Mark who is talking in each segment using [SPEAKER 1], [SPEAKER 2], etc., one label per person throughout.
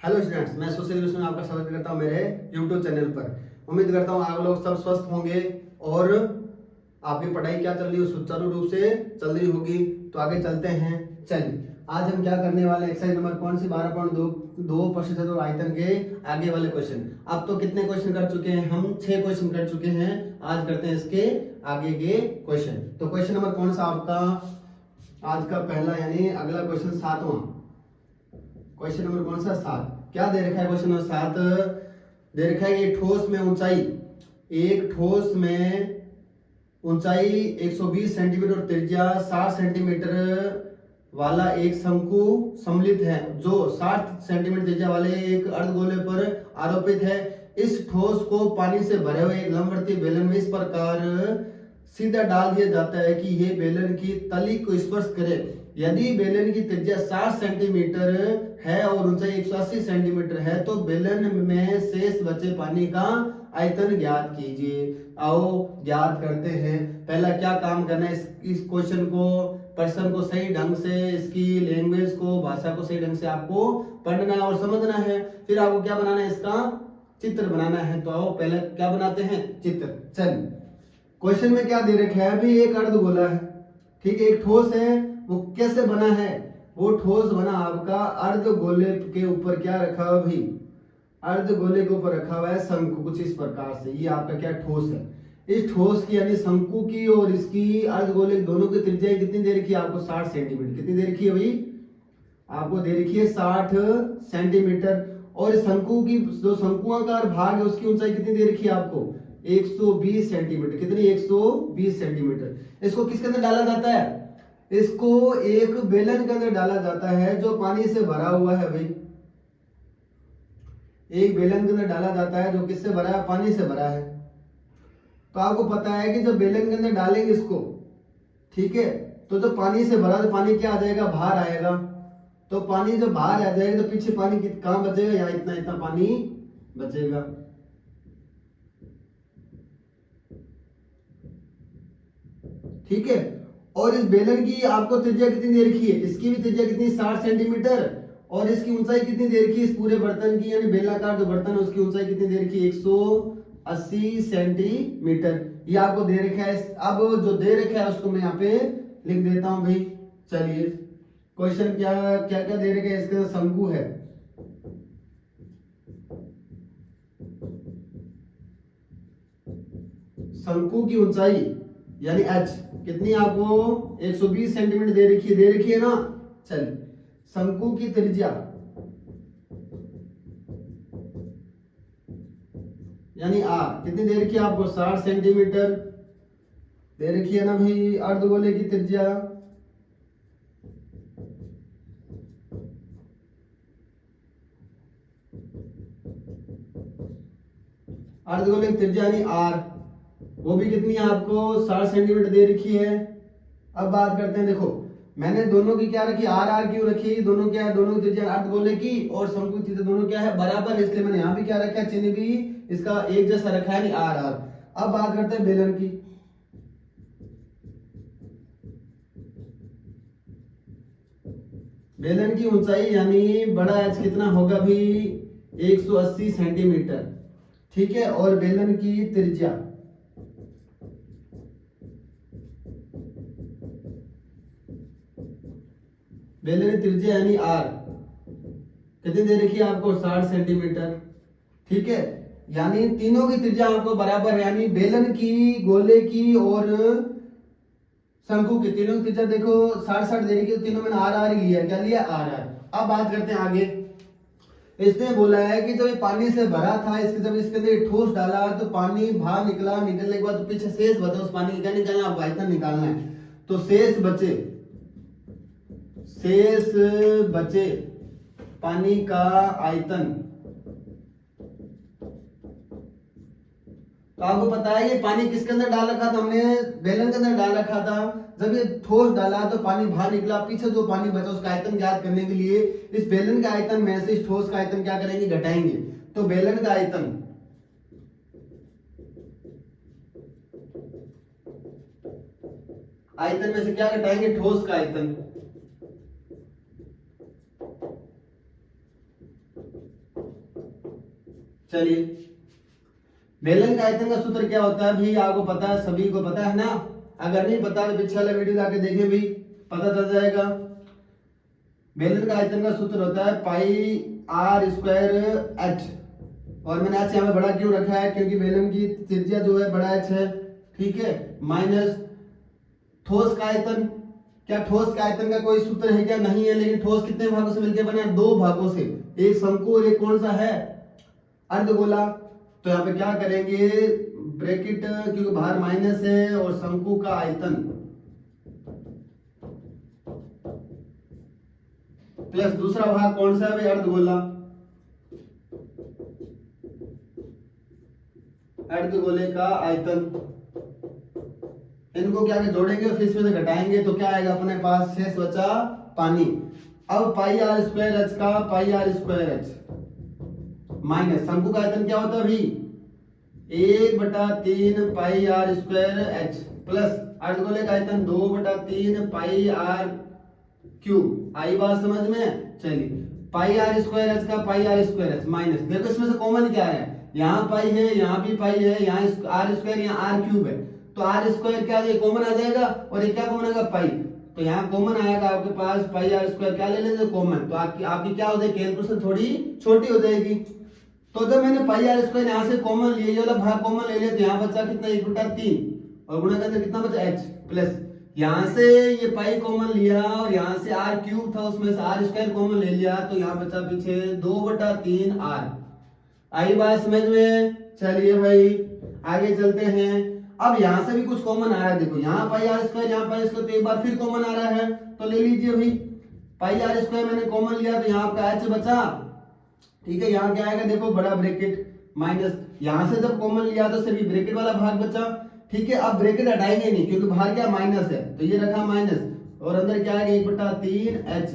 [SPEAKER 1] Hello students, मैं सुशील विष्णु आपका स्वागत करता हूं मेरे YouTube चैनल पर। उम्मीद करता हूं आप लोग सब स्वस्थ होंगे और आपकी पढ़ाई क्या चल रही है सुचारू रूप से चल रही होगी। तो आगे चलते हैं। चलिए, आज हम क्या करने वाले एक्सरसाइज नंबर कौन सी 12.2 प्रतिशत और आयतन के आगे वाले क्वेश्चन। अब तो कितने क्वेश्चन कर चुके हैं हम? 6 क्वेश्चन कर चुके हैं। आज करते हैं इसके आगे के क्वेश्चन। तो क्वेश्चन नंबर कौन सा आपका? आज का पहला यानी अगला क्वेश्चन 7वां क्वेश्चन नंबर कौन सा? 7। क्या दे रखा है क्वेश्चन नंबर 7? दे रखा है एक ठोस में ऊंचाई, एक ठोस में ऊंचाई 120 सेंटीमीटर और त्रिज्या 60 सेंटीमीटर वाला एक शंकु सम्मिलित है जो 60 सेंटीमीटर त्रिज्या वाले एक अर्धगोले पर आरोपित है। इस ठोस को पानी से भरे हुए एक लंबवर्तीय बेलन में इस प्रकार सीधा डाल दिया जाता है कि यह बेलन की तली को स्पर्श करे। यदि बेलन की त्रिज्या 60 सेंटीमीटर है और ऊंचाई 180 सेंटीमीटर है तो बेलन में शेष बचे पानी का आयतन ज्ञात कीजिए। आओ ज्ञात करते हैं। पहला क्या काम करना है, इस क्वेश्चन को, प्रश्न को सही ढंग से, इसकी लैंग्वेज को, भाषा को सही ढंग से आपको पढ़ना और समझना है। फिर आपको क्या बनाना है, इसका चित्र बनाना है। तो आओ पहले क्या बनाते हैं, चित्र। चलिए, क्वेश्चन में क्या दे रखा है? अभी एक अर्धगोला है, ठीक है, एक ठोस है। वो कैसे बना है? वो ठोस बना आपका अर्धगोले के ऊपर क्या रखा हुआ? अभी अर्धगोले के ऊपर रखा हुआ है शंकु, कुछ इस प्रकार से। ये आपका क्या ठोस है। इस ठोस की यानी शंकु की और इसकी अर्धगोले दोनों की त्रिज्या कितनी दे रखी है आपको? 60 सेंटीमीटर। कितनी दे रखी है भाई? आपको दे रखी है 60 सेंटीमीटर। और शंकु की जो शंकुआकार भाग है उसकी ऊंचाई कितनी दे रखी है आपको? 120 सेंटीमीटर। कितनी? 120 सेंटीमीटर। इसको किसके अंदर डाला जाता है? इसको एक बेलन के अंदर डाला जाता है जो पानी से भरा हुआ है भाई। एक बेलन के अंदर डाला जाता है जो किससे भरा है? पानी से भरा है। तो आपको पता है कि जब बेलन के अंदर डालेंगे इसको, ठीक है, तो जब पानी से भरा तो पानी क्या आ जाएगा? बाहर आएगा। तो पानी जब बाहर आ जाएगा तो पीछे पानी कहां बचेगा? यहाँ इतना इतना पानी बचेगा। ठीक है। और इस बेलन की आपको त्रिज्या कितनी दे रखी है? इसकी भी त्रिज्या कितनी? 60 सेंटीमीटर। और इसकी ऊंचाई कितनी दे रखी है? इस पूरे बर्तन की यानी बेलनाकार जो बर्तन है उसकी ऊंचाई कितनी दे रखी है? 180 सेंटीमीटर। ये आपको दे रखा है। अब जो दे रखा है उसको मैं यहाँ पे लिख देता हूं भाई। चलिए, क्वेश्चन क्या क्या क्या दे रखा है? इसके शंकु है, शंकु की ऊंचाई यानी h कितनी आपको? 120 सेंटीमीटर दे रखी है ना। चलिए, शंकु की त्रिज्या यानी r कितनी दे रखी है आपको? 60 सेंटीमीटर दे रखी है ना भाई। अर्धगोले की त्रिज्या अर्धगोले की त्रिज्या यानी r, वो भी कितनी है आपको? 60 सेंटीमीटर दे रखी है। अब बात करते हैं, देखो मैंने दोनों की क्या रखी? आर आर क्यों रखी? दोनों क्या है? दोनों की त्रिज्या अर्धगोले की और शंकु की त्रिज्या दोनों क्या है? बराबर, इसलिए मैंने यहाँ भी क्या रखा है? चिन्ह भी इसका एक जैसा रखा है, नहीं आर आर। अब बात करते हैं बेलन की। बेलन की ऊंचाई यानी बड़ा एच कितना होगा भी? 180 सेंटीमीटर। ठीक है। और बेलन की त्रिज्या बेलन की त्रिज्या यानी आर कितनी दे रखी है आपको? 60 सेंटीमीटर। ठीक है। यानी तीनों की त्रिज्या आपको बराबर है, यानी बेलन की, गोले की और शंकु की, तीनों की त्रिज्या देखो 60-60 दे रखी है। तीनों में आर आर ही लिया। क्या लिया? R R. अब बात करते हैं आगे। इसने बोला है कि जब ये पानी से भरा था, इसके जब इसके अंदर ठोस डाला तो पानी बाहर निकला, निकलने के बाद तो पीछे शेष बचा, उस पानी का निकालना, आपको आयतन निकालना है। तो शेष बचे पानी का आयतन। तो आपको पता है ये पानी किसके अंदर डाल रखा था? हमने बेलन के अंदर डाल रखा था। जब ये ठोस डाला तो पानी बाहर निकला, पीछे जो पानी बचा उसका आयतन ज्ञात करने के लिए इस बेलन का आयतन में से इस ठोस का आयतन क्या करेंगे? घटाएंगे। तो बेलन का आयतन में से क्या घटाएंगे? ठोस का आयतन। चलिए, बेलन का आयतन का सूत्र क्या होता है भाई, आपको पता है, सभी को पता है ना। अगर नहीं पता तो पीछे वाला वीडियो जाके देखें भी, पता चल जाएगा। बेलन का आयतन का सूत्र होता है पाई आर स्क्वायर एच, और मैंने एच यहाँ पे बड़ा क्यों रखा है, क्योंकि बेलन की त्रिज्या जो है बड़ा एच है, ठीक है, माइनस ठोस का आयतन। क्या ठोस का आयतन का कोई सूत्र है क्या, नहीं है, लेकिन ठोस कितने भागों से मिलकर बना है, दो भागों से, एक शंकु और एक कौन सा है, अर्धगोला। तो यहाँ पे क्या करेंगे, ब्रैकेट, क्योंकि बाहर माइनस है, और शंकु का आयतन प्लस दूसरा भाग कौन सा है भाई, अर्धगोला, अर्धगोले का आयतन। इनको क्या जोड़ेंगे, फिर इसमें से घटाएंगे तो क्या आएगा अपने पास, शेष बचा पानी। अब पाई आर स्क्वायर एच का पाई आर स्क्वायर एच माइनस शंकु का आयतन क्या होता है भाई, 1/3 पाई आर स्क्वायर एच प्लस अर्धगोले का आयतन 2/3 पाई आर क्यूब। आई बात समझ में। चलिए, पाई आर स्क्वायर एच का पाई आर स्क्वायर एच माइनस, देखो इसमें से कॉमन क्या है, यहाँ पाई है, यहाँ भी पाई है, यहाँ आर स्क्वायर, यहाँ आर क्यूब है, तो आर स्क्वायर क्या है, कॉमन आ जाएगा, और ये क्या कॉमन आएगा, पाई। तो यहाँ कॉमन आएगा आपके पास, पाई आर स्क्वायर क्या ले लेंगे, कॉमन। तो आपकी क्या हो जाएगी, कैलकुलेशन थोड़ी छोटी हो जाएगी। तो जब मैंने पाई आर स्क्वायर यहाँ से कॉमन लिया, ये वाला भाग कॉमन ले लिया, तो यहाँ बचा कितना, 1/3, और गुणा के अंदर कितना बचा, एच प्लस यहाँ से ये पाई कॉमन लिया, और यहाँ से आर क्यूब था, उसमें से आर स्क्वायर कॉमन ले लिया, तो यहाँ बचा पीछे 2/3 आर। आई बात समझ में। चलिए भाई आगे चलते हैं। अब यहाँ से भी कुछ कॉमन आ रहा है, देखो यहाँ पाई आर स्क्वायर, यहाँ पाई स्क्वायर, तो एक बार फिर कॉमन आ रहा है, तो ले लीजिए भाई। पाई आर स्क्वायर मैंने कॉमन लिया, तो यहाँ आपका एच बचा, ठीक है। यहाँ क्या आएगा, देखो बड़ा ब्रैकेट माइनस, यहाँ से जब कॉमन लिया तो सिर्फ ब्रैकेट वाला भाग बचा, ठीक है। अब ब्रैकेट हटाएंगे नहीं, क्योंकि बाहर क्या माइनस है, तो ये रखा माइनस, और अंदर क्या आएगा, 1/3 एच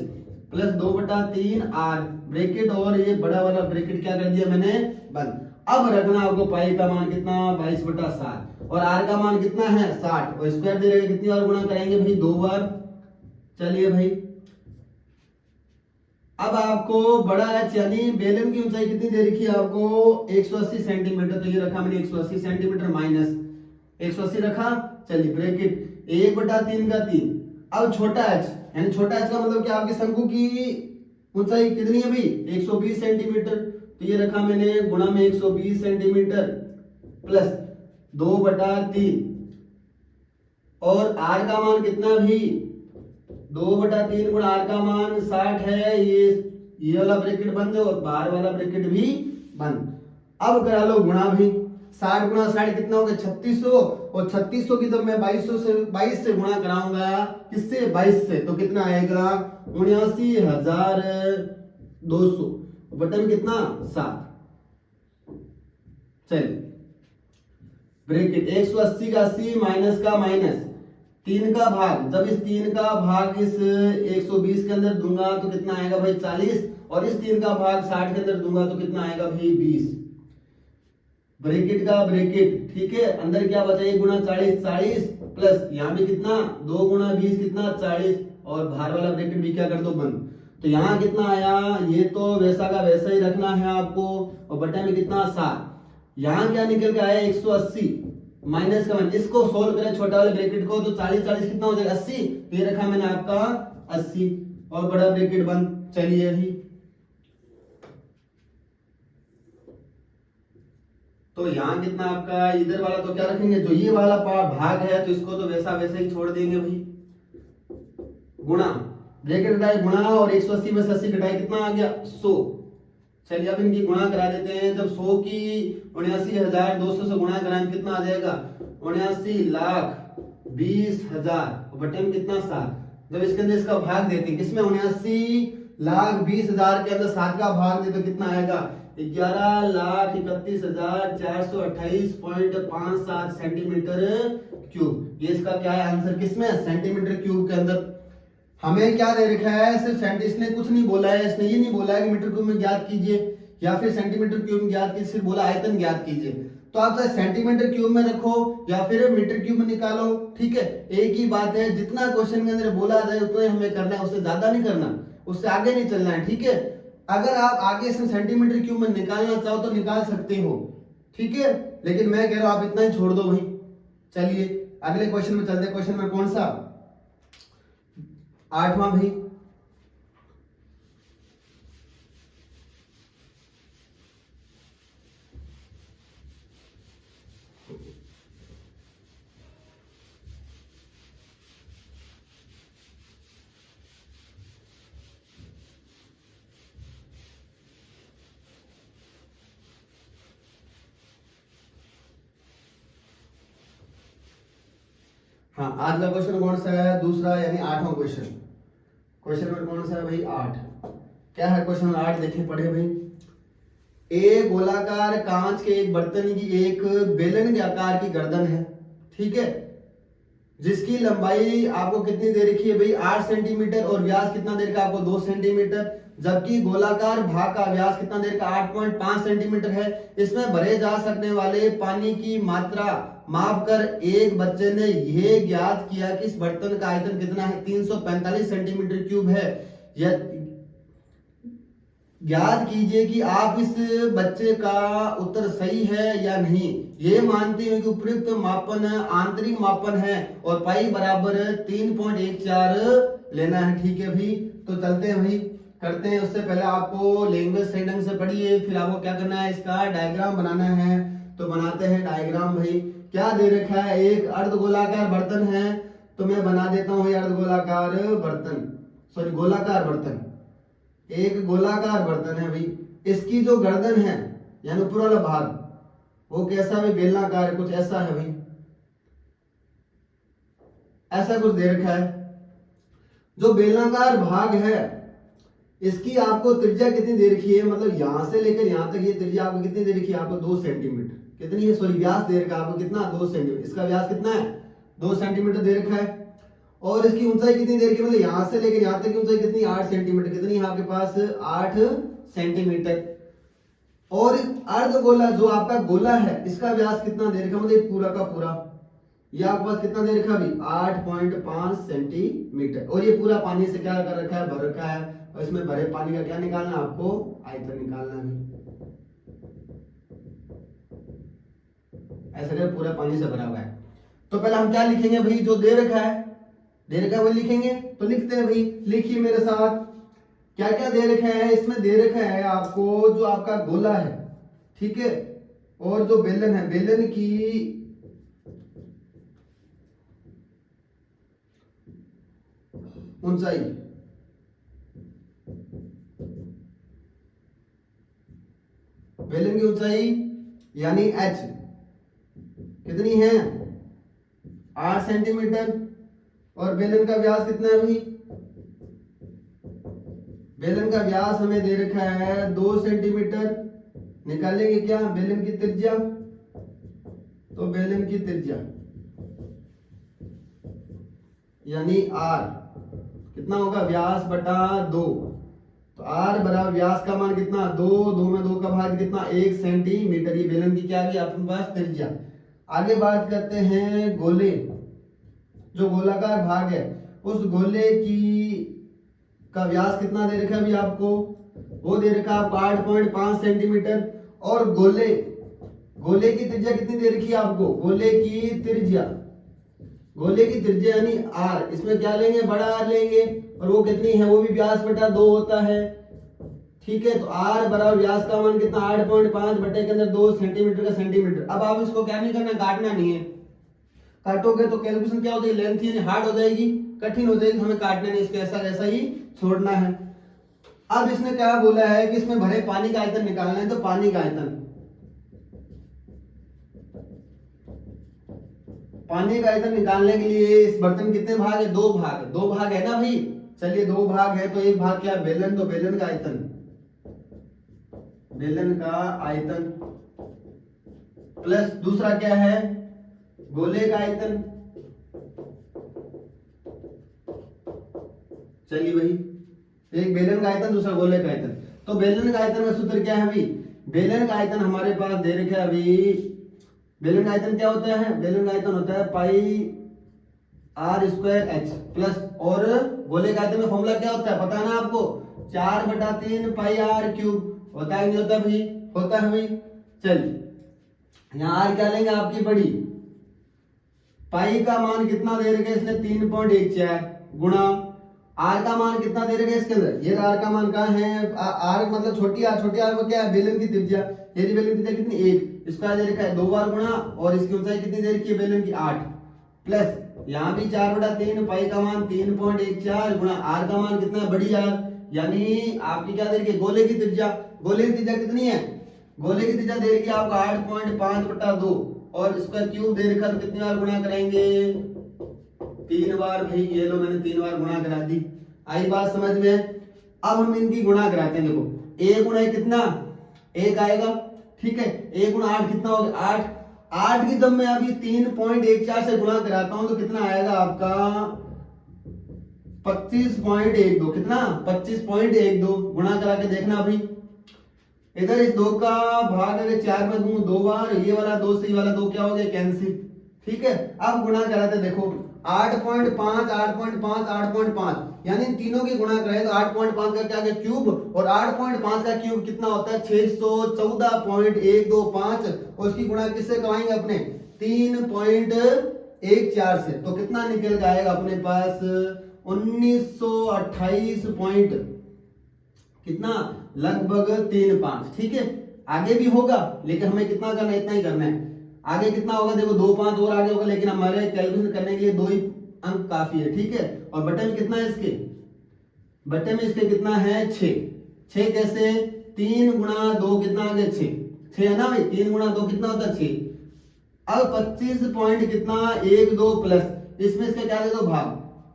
[SPEAKER 1] प्लस 2/3 आर ब्रैकेट, और ये बड़ा वाला ब्रैकेट क्या कर दिया मैंने, बंद। अब रखना आपको पाई का मान कितना, 22/7, और आर का मान कितना है, 60, और स्क्वायर दे रहे कितनी बार गुणा करेंगे भाई, 2 बार। चलिए भाई, अब आपको बड़ा एच यानी बेलन की ऊंचाई कितनी दे रखी है आपको, 180 सेंटीमीटर, तो ये रखा मैंने 180 सेंटीमीटर माइनस 180 रखा। चलिए ब्रैकेट 1/3 का 3। अब छोटा एच, यानी छोटा एच का मतलब क्या, आपकी शंकु की ऊंचाई कितनी है भाई, 120 सेंटीमीटर, तो ये रखा मैंने गुणा में 120 सेंटीमीटर प्लस 2/3, और आर का मान कितना भी, 2/3 गुणा आर का मान 60 है, ये वाला ब्रैकेट बंद है, और बाहर वाला ब्रैकेट भी बंद। अब करा लो गुणा भी, 60 गुणा 60 कितना होगा, 3600, और 3600 की जब मैं 22 से गुणा कराऊंगा, किससे, 22 से, तो कितना आएगा, 79,200, बटन कितना, 7। चलिए ब्रैकेट 180 का 80 माइनस का माइनस, 3 का भाग, जब इस 3 का भाग इस 120 के अंदर दूंगा तो कितना आएगा भाई, 40, और इस 3 का भाग 60 के अंदर दूंगा तो कितना आएगा भाई, 20। ब्रैकेट का ब्रैकेट, ठीक है, अंदर क्या बचा, 1 गुणा 40 40 प्लस यहाँ भी कितना, 2 गुणा 20 कितना, 40, और बाहर वाला ब्रैकेट भी क्या कर दो, बंद। तो यहाँ कितना आया, ये तो वैसा का वैसा ही रखना है आपको, और बटे में कितना, 7। यहाँ क्या निकल के आया, 180 माइनस का वन, इसको सोल्व करें छोटा वाले ब्रैकेट को, तो 40 40 कितना हो जाएगा, 80, ये रखा मैंने आपका 80, और बड़ा ब्रैकेट बंद। चलिए अभी तो यहाँ कितना आपका, इधर वाला तो क्या रखेंगे, जो ये वाला भाग है, तो इसको तो वैसा वैसा ही छोड़ देंगे भाई, गुणा ब्रैकेट घटाए गुणा, और 180 में 80 घटाए कितना आ गया, 100। चलिए अब इनकी गुणा करा देते हैं, जब 100 की 79,200 से गुणा कराएं कितना आ जाएगा, 79,20,000, बटे में कितना, 7। जब इसके अंदर इसका भाग देते हैं, किसमें, 79,20,000 के अंदर 7 का भाग दे तो कितना आएगा, 11,31,428.57 सेंटीमीटर क्यूब। ये इसका क्या है आंसर, किसमें, सेंटीमीटर क्यूब के अंदर। हमें क्या दे रखा है, सिर्फ इसने कुछ नहीं बोला है, इसने ये नहीं बोला है कि मीटर क्यूब में ज्ञात कीजिए या फिर सेंटीमीटर क्यूब में ज्ञात कीजिए, सिर्फ बोला आयतन ज्ञात कीजिए। तो आप चाहे सेंटीमीटर क्यूब में रखो या फिर मीटर क्यूब में निकालो, ठीक है, एक ही बात है। जितना क्वेश्चन के अंदर बोला जाए उतना हमें करना है, उससे ज्यादा नहीं करना, उससे आगे नहीं चलना है, ठीक है। अगर आप आगे से सेंटीमीटर क्यूब में निकालना चाहो तो निकाल सकते हो, ठीक है, लेकिन मैं कह रहा हूं आप इतना ही छोड़ दो भाई। चलिए अगले क्वेश्चन में चलते हैं। क्वेश्चन में कौन सा, 8वां भाई। हाँ, आज का क्वेश्चन कौन सा है, दूसरा यानी 8वां क्वेश्चन। क्वेश्चन नंबर कौन सा है भाई, 8। क्या है क्वेश्चन नंबर 8, देखिए पढ़े भाई। एक गोलाकार कांच के एक बर्तन की एक बेलन के आकार की गर्दन है, ठीक है, जिसकी लंबाई आपको कितनी दे रखी है भाई, 8 सेंटीमीटर, और व्यास कितना दे रखा है आपको, 2 सेंटीमीटर, जबकि गोलाकार भाग का व्यास कितना दे रखा है, 8.5 सेंटीमीटर है। इसमें भरे जा सकने वाले पानी की मात्रा माप कर एक बच्चे ने यह ज्ञात किया कि इस बर्तन का आयतन कितना है, 345 सेंटीमीटर क्यूब है। यह ज्ञात कीजिए कि आप इस बच्चे का उत्तर सही है या नहीं। ये मानते हैं कि उपयुक्त मापन आंतरिक मापन है और पाई बराबर 3.14 लेना है, ठीक है भाई। तो चलते हैं भाई, करते हैं। उससे पहले आपको लैंग्वेज सही ढंग से पढ़िए, फिर आपको क्या करना है, इसका डायग्राम बनाना है। तो बनाते हैं डायग्राम भाई। क्या दे रखा है, एक अर्धगोलाकार बर्तन है, तो मैं बना देता हूं अर्धगोलाकार बर्तन, सॉरी गोलाकार बर्तन। एक गोलाकार बर्तन है भाई, इसकी जो गर्दन है यानी ऊपर वाला भाग वो कैसा है, बेलनाकार है, कुछ ऐसा है भाई, ऐसा कुछ दे रखा है। जो बेलनाकार भाग है इसकी आपको त्रिज्या कितनी दे रखी है, मतलब यहां से लेकर यहां तक ये त्रिज्या आपको कितनी दे रखी है, आपको 2 सेंटीमीटर। कितनी है, सॉरी व्यास दे रखा है आपको कितना, 2 सेंटीमीटर। इसका व्यास कितना है, 2 सेंटीमीटर दे रखा है। और इसकी ऊंचाई कितनी दे रखी है, मतलब यहां से लेकर यहां तक की ऊंचाई कितनी, 8 सेंटीमीटर। कितनी है आपके पास, 8 सेंटीमीटर। और अर्धगोला जो आपका गोला है इसका व्यास कितना दे रखा है, मतलब पूरा का पूरा ये आपके पास कितना दे रखा है अभी, 8.5 सेंटीमीटर। और ये पूरा पानी से क्या कर रखा है, भर रखा है। और इसमें भरे पानी का क्या निकालना है आपको, आयतन निकालना है। ऐसा कर पूरा पानी से भरा हुआ है। तो पहले हम क्या लिखेंगे भाई, जो दे रखा है, दे रखा है वो लिखेंगे। तो लिखते हैं भाई, लिखिए मेरे साथ। क्या क्या दे रखा है, इसमें दे रखा है आपको जो आपका गोला है, ठीक है, और जो बेलन है, बेलन की ऊंचाई, बेलन की ऊंचाई यानी h कितनी है, 8 सेंटीमीटर। और बेलन का व्यास कितना है भाई, बेलन का व्यास हमें दे रखा है 2 सेंटीमीटर। निकालेंगे क्या, बेलन की त्रिज्या। तो बेलन की त्रिज्या यानी r कितना होगा, व्यास बटा 2। तो r बराबर व्यास का मान कितना, 2, 2 में 2 का भाग कितना, 1 सेंटीमीटर। ये बेलन की क्या आ गई अपने पास, त्रिज्या। आगे बात करते हैं गोले, जो गोलाकार भाग है उस गोले की का व्यास कितना दे रखा है अभी आपको, वो दे रखा है आपको 8.5 सेंटीमीटर। और गोले की त्रिज्या कितनी दे रखी है आपको, गोले की त्रिज्या यानी r, इसमें क्या लेंगे, बड़ा r लेंगे। और वो कितनी है, वो भी व्यास बटा 2 होता है, ठीक है। तो r बराबर व्यास का मान कितना, 8.5 बटे के अंदर 2 सेंटीमीटर का सेंटीमीटर। अब आप इसको क्या नहीं करना, काटना नहीं है। काटोगे तो कैलकुलेशन क्या हो जाएगी, लेंथ यानी हार्ड हो जाएगी, कठिन हो जाएगी। हमें काटना नहीं, इसको ऐसा ऐसा ही छोड़ना है। अब इसने क्या बोला है कि इसमें भरे पानी का आयतन निकालना है। तो पानी का आयतन, पानी का आयतन निकालने के लिए इस बर्तन कितने भाग है, 2 भाग, 2 भाग है ना भाई। चलिए 2 भाग है, तो एक भाग क्या है, बेलन। तो बेलन का आयतन, बेलन का आयतन प्लस दूसरा क्या है, गोले का आयतन। चलिए भाई, एक बेलन का आयतन, दूसरा गोले का आयतन। तो बेलन का आयतन में सूत्र क्या है अभी, बेलन का आयतन हमारे पास दे रखा है अभी। बेलन का आयतन क्या होता है, बेलन का आयतन होता है पाई r² h प्लस, और गोले का आयतन में फॉर्मूला क्या होता है पता है ना आपको, 4/3 पाई आर क्यूब होता है नहीं होता भाई? होता है भाई। चलिए यहाँ आर क्या लेंगे आपकी बड़ी, पाई का मान कितना दे रखा है इसने 3.14 गुणा आर का मान कितना दे रखा है इसके अंदर, ये आर का मान कहाँ है, आर मतलब छोटी आर में क्या है, बेलन की त्रिज्या, ये बेलन की त्रिज्या कितनी 1, इसका दे रखा है 2 बार गुणा और इसकी ऊंचाई कितनी दे रखी है बेलन की 8 प्लस यहाँ भी 4/3 पाई का मान 3.14 गुणा आर का मान कितना है बड़ी आर, यानी आपकी क्या दे रखी है गोले की त्रिज्या, गोले की त्रिज्या कितनी है, गोले की त्रिज्या दे रखी है आपको 8.5/2 और इसका क्यूब दे रखा तो कितनी बार गुणा करेंगे, 3 बार भाई, ये लो मैंने 3 बार गुणा करा दी। आई बात समझ में? अब हम इनकी गुणा कराते हैं, देखो 1 गुणा कितना 1 आएगा, ठीक है, 1 गुणा 8 कितना हो गया 8, 8 की जब मैं अभी 3.14 से गुणा कराता हूं तो कितना आएगा आपका 25.12, कितना 25.12 गुणा करा के देखना अभी, इधर इस 2 का भाग अगर 4 में दूं 2 बार, ये वाला 2 से ये वाला 2 क्या हो गया कैंसिल, ठीक है। अब गुणा कराते देखो 8.5 8.5 8.5 यानी इन तीनों की गुणा करें तो 8.5 का क्या है क्यूब और 8.5 का क्यूब कितना होता है 614.125 और उसकी गुणा किससे कराएंगे अपने 3.14 से, तो कितना निकल जाएगा अपने पास 1928 पॉइंट कितना लगभग 35, ठीक है। आगे भी होगा लेकिन हमें कितना करना है, इतना ही करना है। आगे कितना होगा देखो 2 5 और आगे होगा लेकिन हमारे कैलकुलेशन करने के लिए 2 ही अंक काफी है, ठीक है। और बटे में कितना है इसके, बटे में इसके कितना है 6, 6 कैसे 3 गुणा 2 कितना आ गया 6 है ना भाई, 3 गुणा 2 कितना होता है 6। अब 25 पॉइंट कितना 1 2 प्लस इसमें इसका क्या दे दो भाग,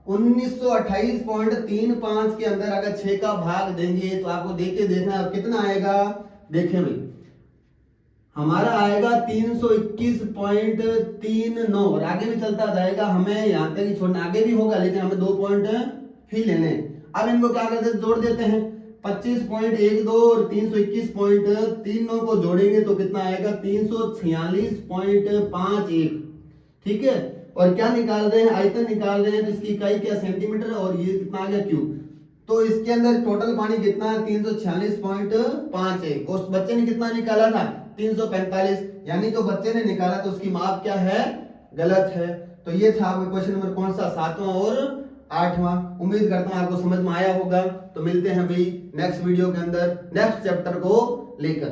[SPEAKER 1] 1928.35 के अंदर अगर 6 का भाग देंगे तो आपको देखे देखना कितना आएगा, देखें भाई हमारा आएगा 321.39 और आगे भी चलता जाएगा, हमें यहाँ तक ही छोड़ना, आगे भी होगा लेकिन हमें 2 पॉइंट ही लेने हैं। अब इनको क्या करते हैं जोड़ देते हैं, 25.12 और 321.39 को जोड़ेंगे तो कितना आएगा 346.51, ठीक है। और क्या निकाल रहे हैं, आयतन निकाल रहे हैं तो इसकी इकाई क्या सेंटीमीटर और ये कितना आ गया क्यूब, तो इसके अंदर टोटल पानी कितना है 346.51, उस बच्चे ने कितना निकाला था 345, यानी जो बच्चे ने निकाला तो उसकी माप क्या है गलत है। तो ये था आपका क्वेश्चन नंबर कौन सा 7वां और 8वां। उम्मीद करता हूं आपको समझ में आया होगा। तो मिलते हैं भाई नेक्स्ट वीडियो के अंदर नेक्स्ट चैप्टर को लेकर।